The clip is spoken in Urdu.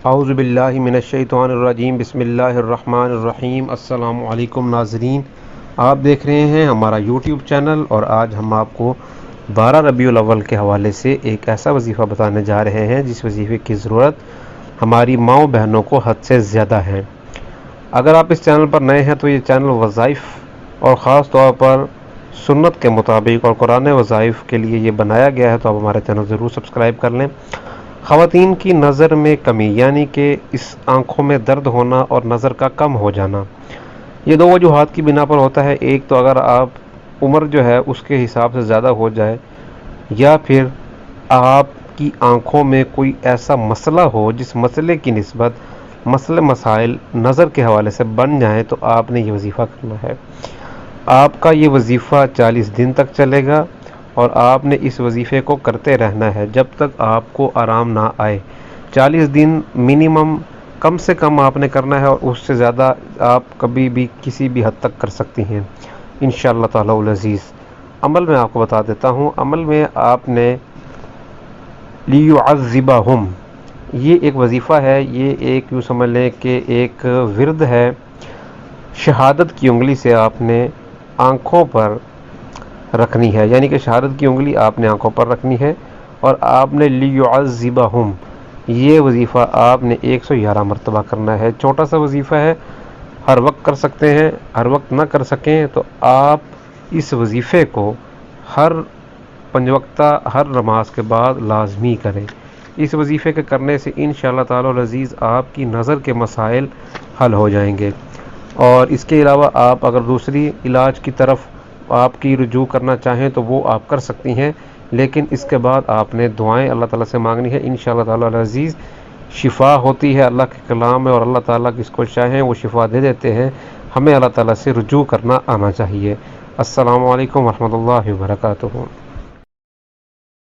اعوذ باللہ من الشیطان الرجیم، بسم اللہ الرحمن الرحیم۔ السلام علیکم ناظرین، آپ دیکھ رہے ہیں ہمارا یوٹیوب چینل، اور آج ہم آپ کو 12 ربیع الاول کے حوالے سے ایک ایسا وظیفہ بتانے جا رہے ہیں جس وظیفے کی ضرورت ہماری ماؤں بہنوں کو حد سے زیادہ ہے۔ اگر آپ اس چینل پر نئے ہیں تو یہ چینل وظائف اور خاص طور پر سنت کے مطابق اور قرآن وظائف کے لیے یہ بنایا گیا ہے، تو آپ ہمارے چینل ضرور سبسکرائب کر لیں۔ خواتین کی نظر میں کمی، یعنی کہ اس آنکھوں میں درد ہونا اور نظر کا کم ہو جانا، یہ دو وجوہات کی بنا پر ہوتا ہے۔ ایک تو اگر آپ عمر جو ہے اس کے حساب سے زیادہ ہو جائے، یا پھر آپ کی آنکھوں میں کوئی ایسا مسئلہ ہو جس مسئلے کی نسبت مسائل نظر کے حوالے سے بن جائیں، تو آپ نے یہ وظیفہ کرنا ہے۔ آپ کا یہ وظیفہ 40 دن تک چلے گا، اور آپ نے اس وظیفے کو کرتے رہنا ہے جب تک آپ کو آرام نہ آئے۔ 40 دن منیمم، کم سے کم آپ نے کرنا ہے، اور اس سے زیادہ آپ کبھی بھی کسی بھی حد تک کر سکتی ہیں انشاءاللہ تعالی العزیز۔ عمل میں آپ کو بتا دیتا ہوں۔ عمل میں آپ نے لیعذبہم، یہ ایک وظیفہ ہے، یہ ایک یوں سمجھ لیں کہ ایک ورد ہے۔ شہادت کی انگلی سے آپ نے آنکھوں پر رکھنی ہے، یعنی کہ شہادت کی انگلی آپ نے آنکھوں پر رکھنی ہے، اور آپ نے لیعذبہم، یہ وظیفہ آپ نے 111 مرتبہ کرنا ہے۔ چھوٹا سا وظیفہ ہے، ہر وقت کر سکتے ہیں، ہر وقت نہ کر سکیں تو آپ اس وظیفے کو ہر 5 وقتہ ہر نماز کے بعد لازمی کریں۔ اس وظیفے کے کرنے سے انشاءاللہ تعالی العزیز آپ کی نظر کے مسائل حل ہو جائیں گے۔ اور اس کے علاوہ آپ اگر دوسری علاج کی طرف آپ کی رجوع کرنا چاہیں تو وہ آپ کر سکتی ہیں، لیکن اس کے بعد آپ نے دعائیں اللہ تعالیٰ سے مانگنی ہے۔ انشاءاللہ تعالی العزیز شفا ہوتی ہے اللہ کے کلام میں، اور اللہ تعالیٰ جس کو چاہیں وہ شفا دے دیتے ہیں۔ ہمیں اللہ تعالیٰ سے رجوع کرنا آنا چاہیے۔ السلام علیکم ورحمۃ اللہ وبرکاتہ۔